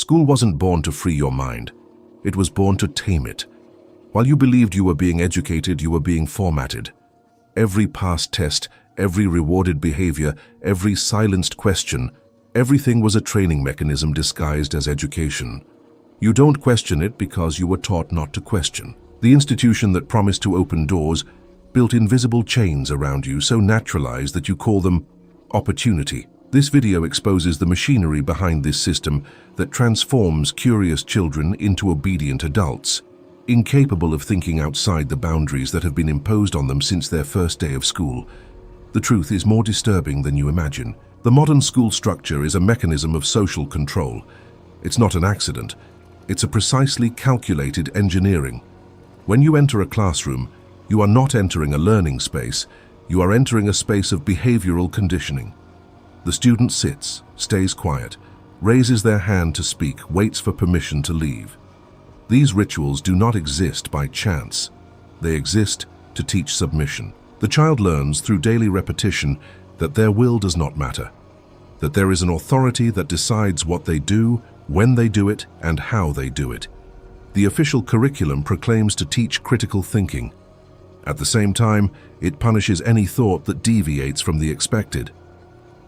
School wasn't born to free your mind. It was born to tame it. While you believed you were being educated, you were being formatted. Every past test, every rewarded behavior, every silenced question, everything was a training mechanism disguised as education. You don't question it because you were taught not to question. The institution that promised to open doors built invisible chains around you so naturalized that you call them opportunity. This video exposes the machinery behind this system that transforms curious children into obedient adults, incapable of thinking outside the boundaries that have been imposed on them since their first day of school. The truth is more disturbing than you imagine. The modern school structure is a mechanism of social control. It's not an accident. It's a precisely calculated engineering. When you enter a classroom, you are not entering a learning space. You are entering a space of behavioral conditioning. The student sits, stays quiet, raises their hand to speak, waits for permission to leave. These rituals do not exist by chance. They exist to teach submission. The child learns through daily repetition that their will does not matter, that there is an authority that decides what they do, when they do it, and how they do it. The official curriculum proclaims to teach critical thinking. At the same time, it punishes any thought that deviates from the expected.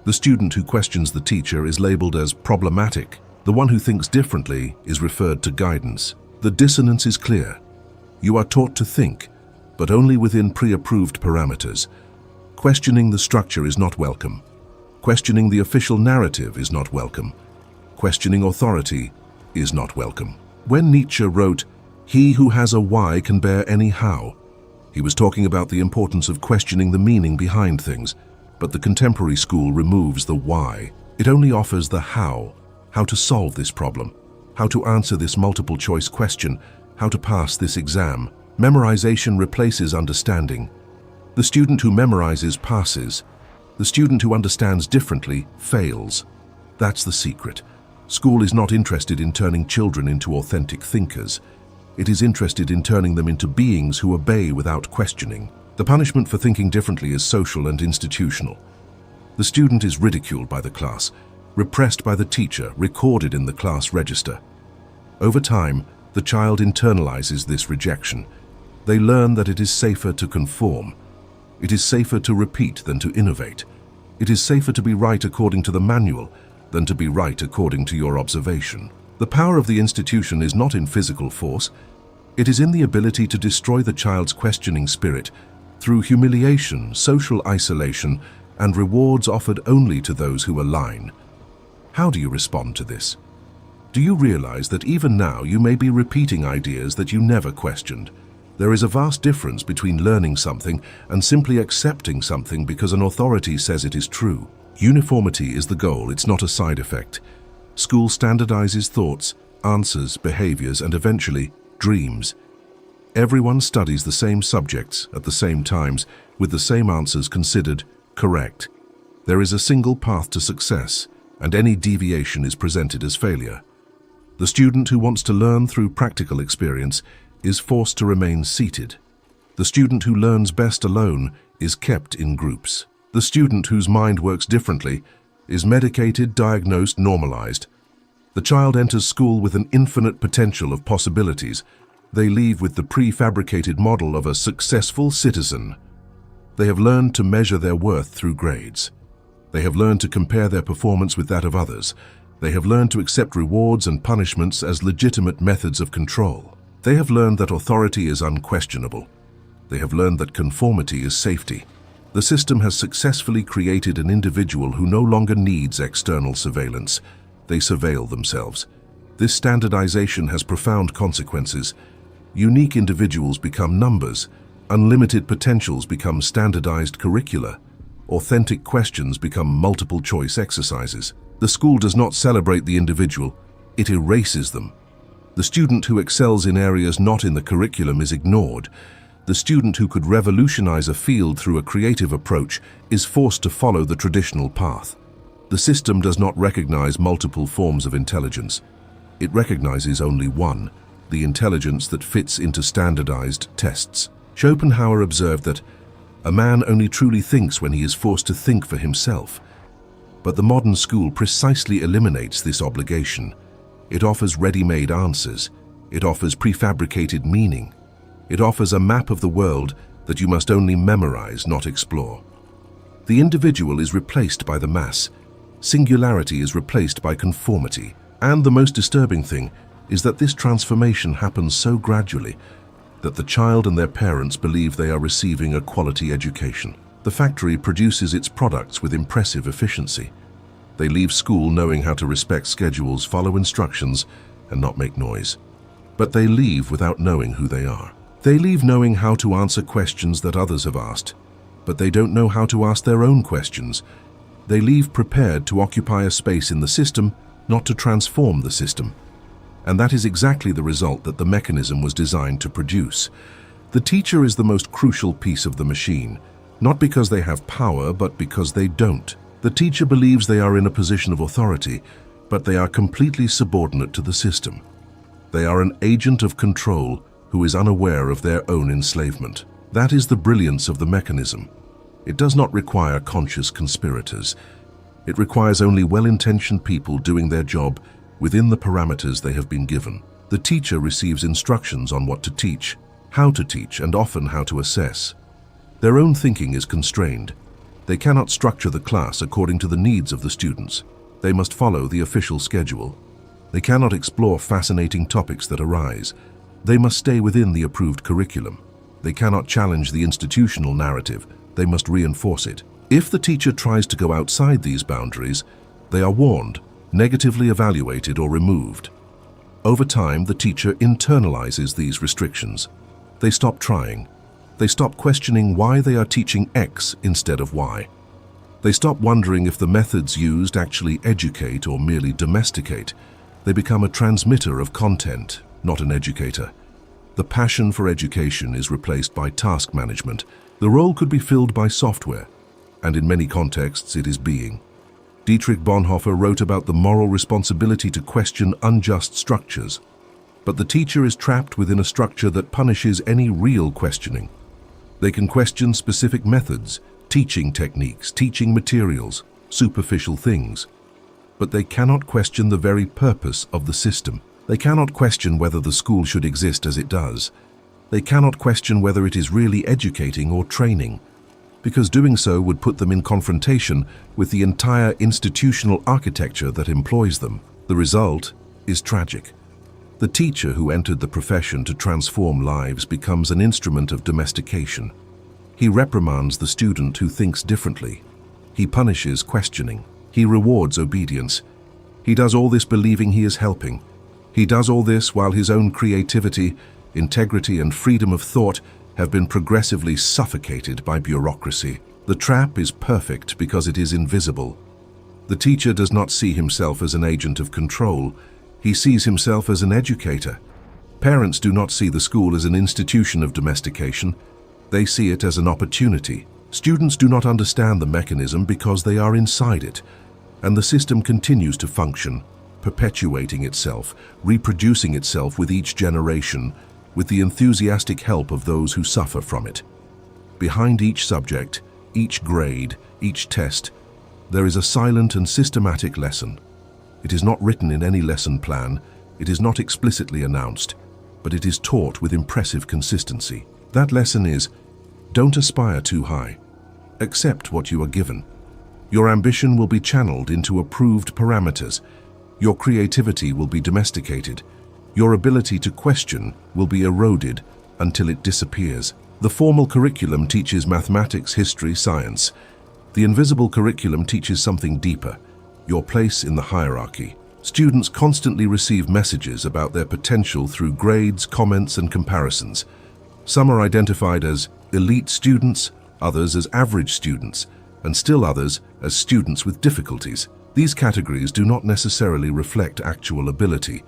The student who questions the teacher is labeled as problematic. The one who thinks differently is referred to guidance. The dissonance is clear. You are taught to think, but only within pre-approved parameters. Questioning the structure is not welcome. Questioning the official narrative is not welcome. Questioning authority is not welcome. When Nietzsche wrote, "He who has a why can bear any how," he was talking about the importance of questioning the meaning behind things. But the contemporary school removes the why. It only offers the how to solve this problem, how to answer this multiple choice question, how to pass this exam. Memorization replaces understanding. The student who memorizes passes. The student who understands differently fails. That's the secret. School is not interested in turning children into authentic thinkers. It is interested in turning them into beings who obey without questioning. The punishment for thinking differently is social and institutional. The student is ridiculed by the class, repressed by the teacher, recorded in the class register. Over time, the child internalizes this rejection. They learn that it is safer to conform. It is safer to repeat than to innovate. It is safer to be right according to the manual than to be right according to your observation. The power of the institution is not in physical force. It is in the ability to destroy the child's questioning spirit through humiliation, social isolation, and rewards offered only to those who align. How do you respond to this? Do you realize that even now you may be repeating ideas that you never questioned? There is a vast difference between learning something and simply accepting something because an authority says it is true. Uniformity is the goal, it's not a side effect. School standardizes thoughts, answers, behaviors, and eventually, dreams. Everyone studies the same subjects at the same times with the same answers considered correct. There is a single path to success, and any deviation is presented as failure. The student who wants to learn through practical experience is forced to remain seated. The student who learns best alone is kept in groups. The student whose mind works differently is medicated, diagnosed, normalized. The child enters school with an infinite potential of possibilities. They leave with the prefabricated model of a successful citizen. They have learned to measure their worth through grades. They have learned to compare their performance with that of others. They have learned to accept rewards and punishments as legitimate methods of control. They have learned that authority is unquestionable. They have learned that conformity is safety. The system has successfully created an individual who no longer needs external surveillance. They surveil themselves. This standardization has profound consequences. Unique individuals become numbers. Unlimited potentials become standardized curricula. Authentic questions become multiple choice exercises. The school does not celebrate the individual, it erases them. The student who excels in areas not in the curriculum is ignored. The student who could revolutionize a field through a creative approach is forced to follow the traditional path. The system does not recognize multiple forms of intelligence. It recognizes only one, the intelligence that fits into standardized tests. Schopenhauer observed that a man only truly thinks when he is forced to think for himself. But the modern school precisely eliminates this obligation. It offers ready-made answers. It offers prefabricated meaning. It offers a map of the world that you must only memorize, not explore. The individual is replaced by the mass. Singularity is replaced by conformity. And the most disturbing thing is that this transformation happens so gradually that the child and their parents believe they are receiving a quality education. The factory produces its products with impressive efficiency. They leave school knowing how to respect schedules, follow instructions, and not make noise. But they leave without knowing who they are. They leave knowing how to answer questions that others have asked, but they don't know how to ask their own questions. They leave prepared to occupy a space in the system, not to transform the system. And that is exactly the result that the mechanism was designed to produce. The teacher is the most crucial piece of the machine, not because they have power, but because they don't. The teacher believes they are in a position of authority, but they are completely subordinate to the system. They are an agent of control who is unaware of their own enslavement. That is the brilliance of the mechanism. It does not require conscious conspirators. It requires only well-intentioned people doing their job within the parameters they have been given. The teacher receives instructions on what to teach, how to teach, and often how to assess. Their own thinking is constrained. They cannot structure the class according to the needs of the students. They must follow the official schedule. They cannot explore fascinating topics that arise. They must stay within the approved curriculum. They cannot challenge the institutional narrative. They must reinforce it. If the teacher tries to go outside these boundaries, they are warned, negatively evaluated, or removed. Over time, the teacher internalizes these restrictions. They stop trying. They stop questioning why they are teaching X instead of Y. They stop wondering if the methods used actually educate or merely domesticate. They become a transmitter of content, not an educator. The passion for education is replaced by task management. The role could be filled by software, and in many contexts it is being. Dietrich Bonhoeffer wrote about the moral responsibility to question unjust structures. But the teacher is trapped within a structure that punishes any real questioning. They can question specific methods, teaching techniques, teaching materials, superficial things. But they cannot question the very purpose of the system. They cannot question whether the school should exist as it does. They cannot question whether it is really educating or training, because doing so would put them in confrontation with the entire institutional architecture that employs them. The result is tragic. The teacher who entered the profession to transform lives becomes an instrument of domestication. He reprimands the student who thinks differently. He punishes questioning. He rewards obedience. He does all this believing he is helping. He does all this while his own creativity, integrity, and freedom of thought have been progressively suffocated by bureaucracy. The trap is perfect because it is invisible. The teacher does not see himself as an agent of control. He sees himself as an educator. Parents do not see the school as an institution of domestication. They see it as an opportunity. Students do not understand the mechanism because they are inside it, and the system continues to function, perpetuating itself, reproducing itself with each generation, with the enthusiastic help of those who suffer from it. Behind each subject, each grade, each test, there is a silent and systematic lesson. It is not written in any lesson plan, it is not explicitly announced, but it is taught with impressive consistency. That lesson is, don't aspire too high. Accept what you are given. Your ambition will be channeled into approved parameters. Your creativity will be domesticated. Your ability to question will be eroded until it disappears. The formal curriculum teaches mathematics, history, science. The invisible curriculum teaches something deeper, your place in the hierarchy. Students constantly receive messages about their potential through grades, comments, and comparisons. Some are identified as elite students, others as average students, and still others as students with difficulties. These categories do not necessarily reflect actual ability.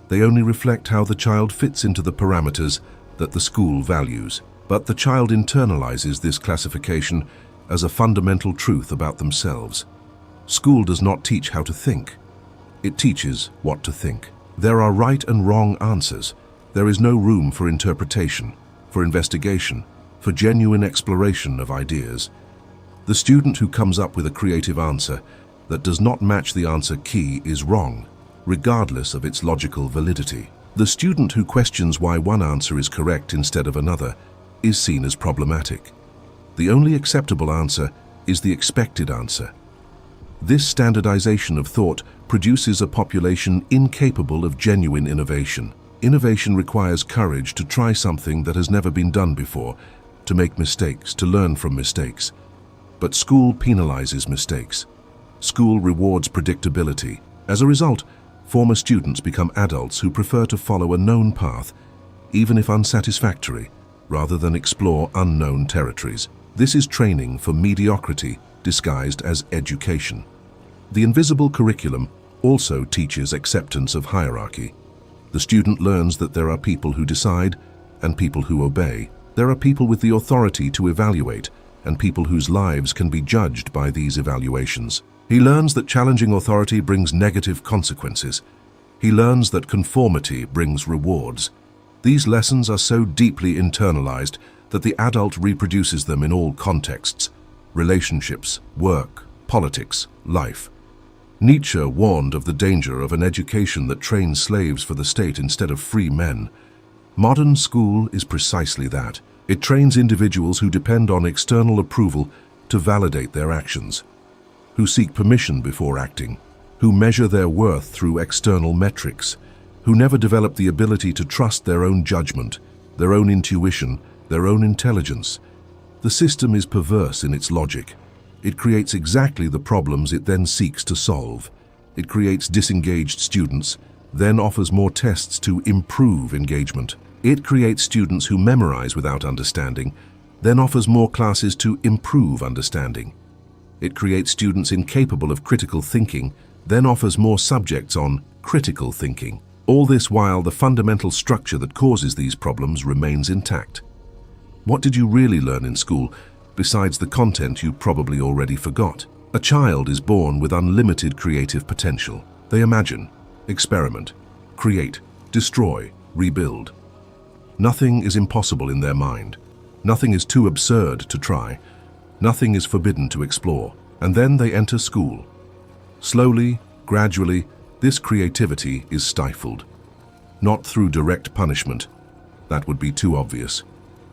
They only reflect how the child fits into the parameters that the school values. But the child internalizes this classification as a fundamental truth about themselves. School does not teach how to think. It teaches what to think. There are right and wrong answers. There is no room for interpretation, for investigation, for genuine exploration of ideas. The student who comes up with a creative answer that does not match the answer key is wrong. regardless of its logical validity. The student who questions why one answer is correct instead of another is seen as problematic. The only acceptable answer is the expected answer. This standardization of thought produces a population incapable of genuine innovation. Innovation requires courage to try something that has never been done before, to make mistakes, to learn from mistakes. But school penalizes mistakes. School rewards predictability. As a result, former students become adults who prefer to follow a known path, even if unsatisfactory, rather than explore unknown territories. This is training for mediocrity disguised as education. The invisible curriculum also teaches acceptance of hierarchy. The student learns that there are people who decide and people who obey. There are people with the authority to evaluate and people whose lives can be judged by these evaluations. He learns that challenging authority brings negative consequences. He learns that conformity brings rewards. These lessons are so deeply internalized that the adult reproduces them in all contexts: relationships, work, politics, life. Nietzsche warned of the danger of an education that trains slaves for the state instead of free men. Modern school is precisely that. It trains individuals who depend on external approval to validate their actions, who seek permission before acting, who measure their worth through external metrics, who never develop the ability to trust their own judgment, their own intuition, their own intelligence. The system is perverse in its logic. It creates exactly the problems it then seeks to solve. It creates disengaged students, then offers more tests to improve engagement. It creates students who memorize without understanding, then offers more classes to improve understanding. It creates students incapable of critical thinking, then offers more subjects on critical thinking. All this while the fundamental structure that causes these problems remains intact. What did you really learn in school, besides the content you probably already forgot? A child is born with unlimited creative potential. They imagine, experiment, create, destroy, rebuild. Nothing is impossible in their mind. Nothing is too absurd to try. Nothing is forbidden to explore. And then they enter school. Slowly, gradually, this creativity is stifled. Not through direct punishment, that would be too obvious,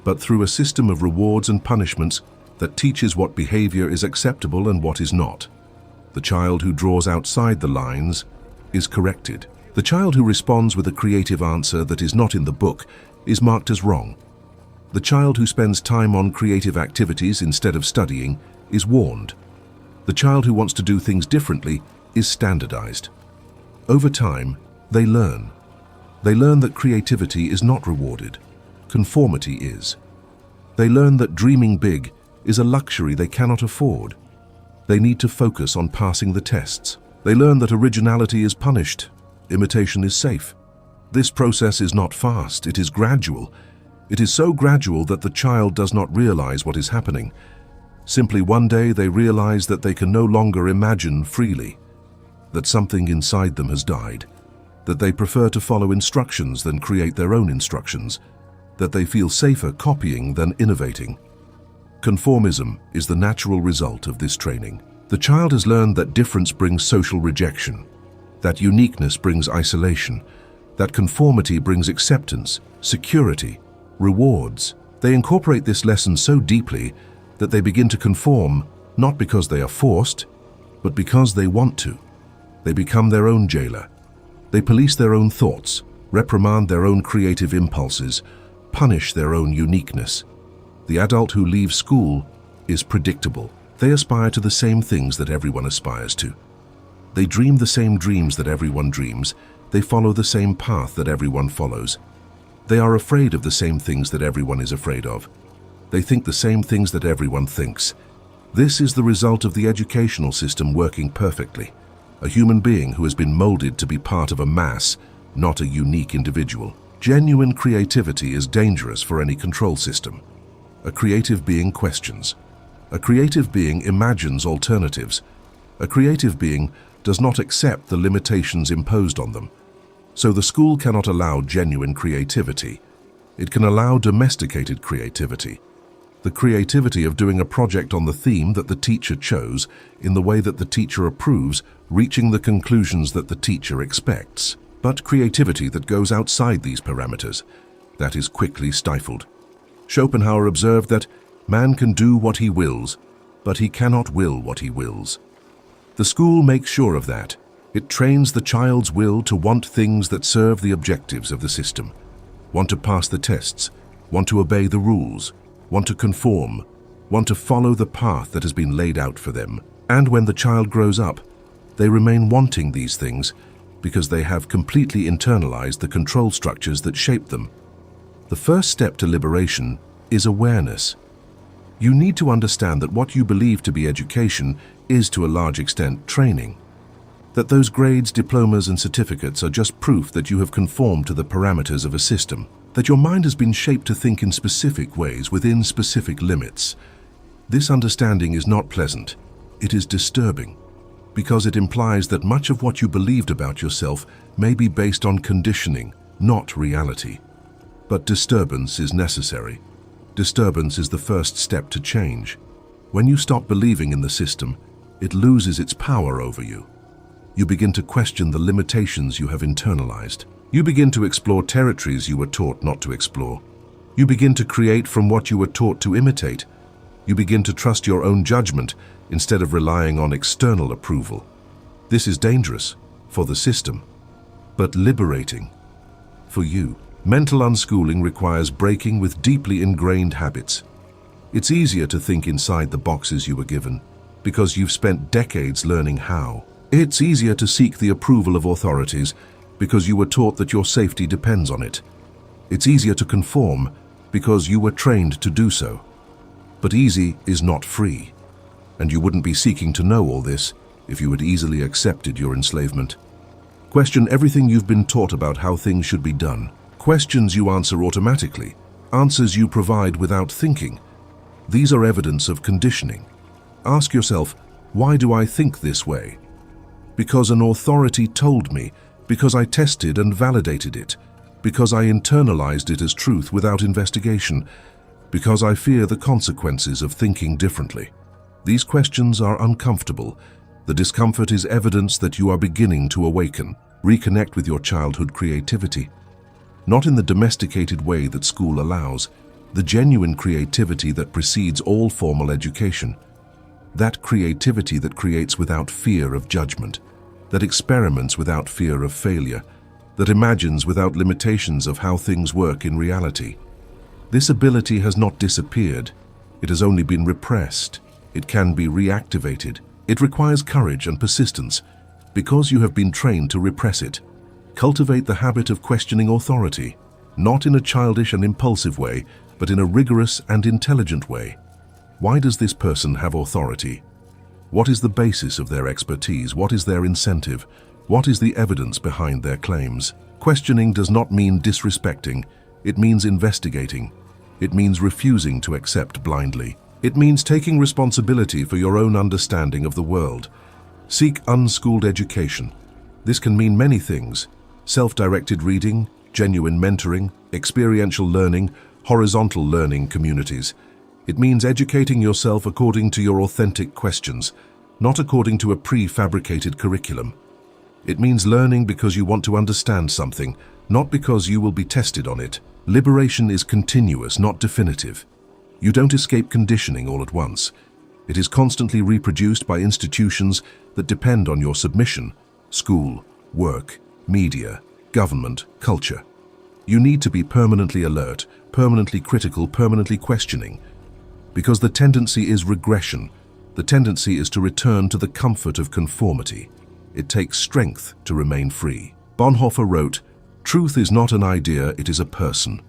but through a system of rewards and punishments that teaches what behavior is acceptable and what is not. The child who draws outside the lines is corrected. The child who responds with a creative answer that is not in the book is marked as wrong. The child who spends time on creative activities instead of studying is warned. The child who wants to do things differently is standardized. Over time, they learn. They learn that creativity is not rewarded. Conformity is. They learn that dreaming big is a luxury they cannot afford. They need to focus on passing the tests. They learn that originality is punished. Imitation is safe. This process is not fast, it is gradual. It is so gradual that the child does not realize what is happening. Simply one day they realize that they can no longer imagine freely, that something inside them has died, that they prefer to follow instructions than create their own instructions, that they feel safer copying than innovating. Conformism is the natural result of this training. The child has learned that difference brings social rejection, that uniqueness brings isolation, that conformity brings acceptance, security, rewards. They incorporate this lesson so deeply that they begin to conform not because they are forced, but because they want to. They become their own jailer. They police their own thoughts, reprimand their own creative impulses, punish their own uniqueness. The adult who leaves school is predictable. They aspire to the same things that everyone aspires to. They dream the same dreams that everyone dreams. They follow the same path that everyone follows. They are afraid of the same things that everyone is afraid of. They think the same things that everyone thinks. This is the result of the educational system working perfectly. A human being who has been molded to be part of a mass, not a unique individual. Genuine creativity is dangerous for any control system. A creative being questions. A creative being imagines alternatives. A creative being does not accept the limitations imposed on them. So the school cannot allow genuine creativity. It can allow domesticated creativity. The the creativity of doing a project on the theme that the teacher chose, in the way that the teacher approves, reaching the conclusions that the teacher expects. But creativity that goes outside these parameters, that is quickly stifled. Schopenhauer observed that man can do what he wills, but he cannot will what he wills. The school makes sure of that. It trains the child's will to want things that serve the objectives of the system, want to pass the tests, want to obey the rules, want to conform, want to follow the path that has been laid out for them. And when the child grows up, they remain wanting these things because they have completely internalized the control structures that shape them. The first step to liberation is awareness. You need to understand that what you believe to be education is to a large extent training. That those grades, diplomas and certificates are just proof that you have conformed to the parameters of a system. That your mind has been shaped to think in specific ways within specific limits. This understanding is not pleasant. It is disturbing, because it implies that much of what you believed about yourself may be based on conditioning, not reality. But disturbance is necessary. Disturbance is the first step to change. When you stop believing in the system, it loses its power over you. You begin to question the limitations you have internalized. You begin to explore territories you were taught not to explore. You begin to create from what you were taught to imitate. You begin to trust your own judgment instead of relying on external approval. This is dangerous for the system, but liberating for you. Mental unschooling requires breaking with deeply ingrained habits. It's easier to think inside the boxes you were given because you've spent decades learning how. It's easier to seek the approval of authorities because you were taught that your safety depends on it. It's easier to conform because you were trained to do so. But easy is not free, and you wouldn't be seeking to know all this if you had easily accepted your enslavement. Question everything you've been taught about how things should be done. Questions you answer automatically, answers you provide without thinking. These are evidence of conditioning. Ask yourself, why do I think this way? Because an authority told me, because I tested and validated it, because I internalized it as truth without investigation, because I fear the consequences of thinking differently. These questions are uncomfortable. The discomfort is evidence that you are beginning to awaken, reconnect with your childhood creativity. Not in the domesticated way that school allows, the genuine creativity that precedes all formal education. That creativity that creates without fear of judgment, that experiments without fear of failure, that imagines without limitations of how things work in reality. This ability has not disappeared. It has only been repressed. It can be reactivated. It requires courage and persistence because you have been trained to repress it. Cultivate the habit of questioning authority, not in a childish and impulsive way, but in a rigorous and intelligent way. Why does this person have authority? What is the basis of their expertise? What is their incentive? What is the evidence behind their claims? Questioning does not mean disrespecting. It means investigating. It means refusing to accept blindly. It means taking responsibility for your own understanding of the world. Seek unschooled education. This can mean many things: self-directed reading, genuine mentoring, experiential learning, horizontal learning communities. It means educating yourself according to your authentic questions, not according to a prefabricated curriculum. It means learning because you want to understand something, not because you will be tested on it. Liberation is continuous, not definitive. You don't escape conditioning all at once. It is constantly reproduced by institutions that depend on your submission: school, work, media, government, culture. You need to be permanently alert, permanently critical, permanently questioning. Because the tendency is regression. The tendency is to return to the comfort of conformity. It takes strength to remain free. Bonhoeffer wrote, "Truth is not an idea, it is a person.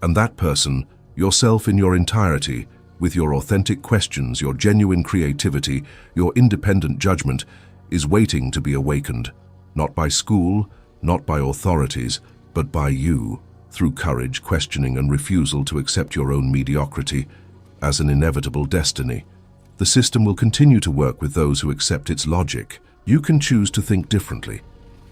And that person, yourself in your entirety, with your authentic questions, your genuine creativity, your independent judgment, is waiting to be awakened, not by school, not by authorities, but by you, through courage, questioning, and refusal to accept your own mediocrity as an inevitable destiny. The system will continue to work with those who accept its logic. You can choose to think differently,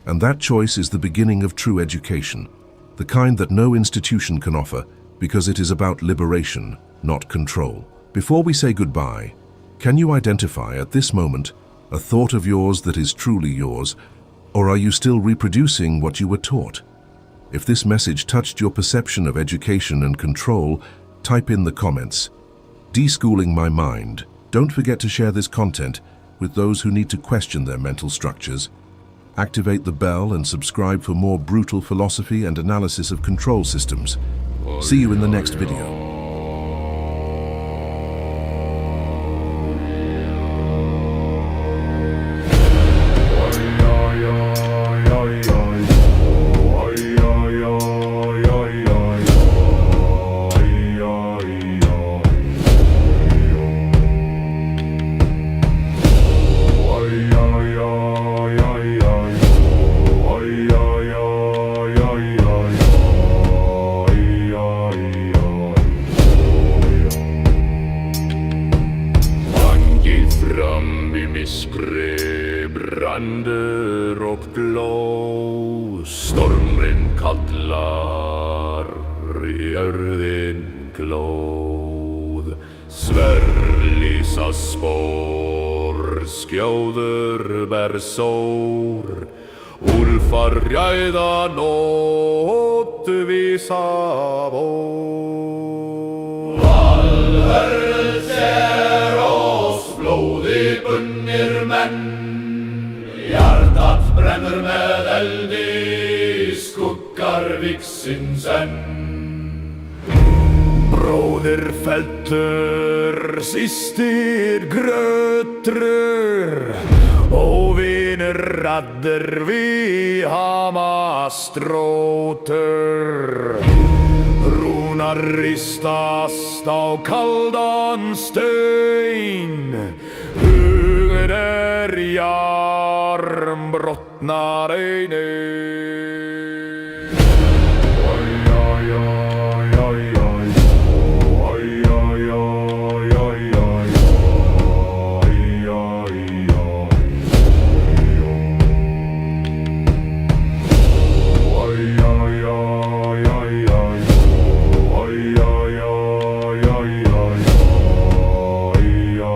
and that choice is the beginning of true education, the kind that no institution can offer, because it is about liberation, not control. Before we say goodbye, can you identify at this moment a thought of yours that is truly yours, or are you still reproducing what you were taught? If this message touched your perception of education and control, type in the comments. Deschooling my mind. Don't forget to share this content with those who need to question their mental structures. Activate the bell and subscribe for more brutal philosophy and analysis of control systems. See you in the next video. Brander och blå, stormen kallar i örden klåd. Svärlisa spår, skjauder bär sår, ulfar räida nåt visa vår. Valhöll ser oss blodigt bunnir män, hjärtat bränner med eld i skuggar Viksinsen. Broderfälter sist i grötrör och viner radder vi hamastråter. Ronar ristas av kaldan stöin, huveder jarm brottnar ej ner. Oj, oj, oj, oj, oj. Oj, oj, oj, oj, oj. Oj, oj, oj. Oj, oj, oj, oj, oj. Oj, oj, oj, oj, oj. Oj, oj, oj.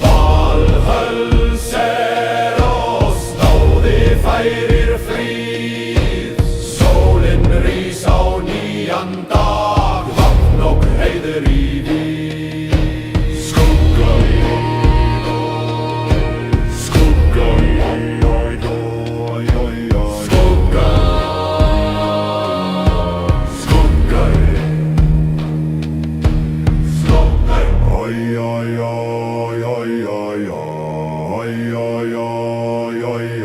Valhöll ser oss då de feirir frid. Solen risa och nyan dag, vatten och heider i vid. Skugga i skugga i skugga, skugga i oj, oj, oj, oj, oj, oj, oj, oj, oj.